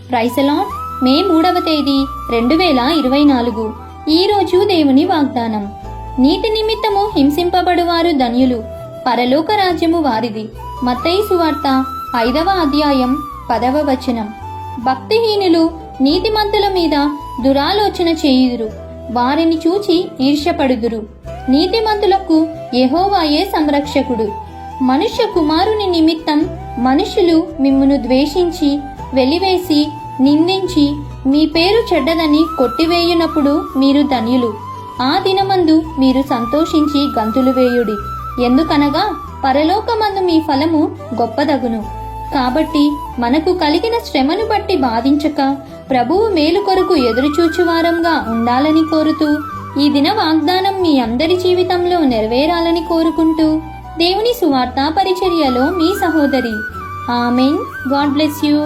Praise the lord. మే 3వ తేదీ 2024. ఈరోజు దేవుని వాగ్దానం. నీతి నిమిత్తము హింసింపబడువారు ధన్యులు, పరలోక రాజ్యము వారిది. మత్తయి సువార్త 5వ అధ్యాయం 10వ వచనం. భక్తిహీనులు నీతిమంతుల మీద దురాలోచన చేయుదురు, వారిని చూచి ఈర్ష్యపడుదురు. నీతిమంతులకు యెహోవాయే సంరక్షకుడు. మనుష్య కుమారుని నిమిత్తం మనుషులు మిమ్మును ద్వేషించి, వెలివేసి, నిందించి, మీ పేరు చెడ్డదని కొట్టివేయునప్పుడు మీరు ధన్యులు. ఆ దినమందు మీరు సంతోషించి గంతులు వేయుడి, ఎందుకనగా పరలోకమందు మీ ఫలము గొప్పదగును. కాబట్టి మనకు కలిగిన శ్రమను బట్టి బాధించక, ప్రభువు మేలు కొరకు ఎదురుచూచువారంగా ఉండాలని కోరుతూ, ఈ దిన వాగ్దానం మీ అందరి జీవితంలో నెరవేరాలని కోరుకుంటూ, దేవుని సువార్త పరిచర్యలో మీ సహోదరి. ఆమెన్. God bless you.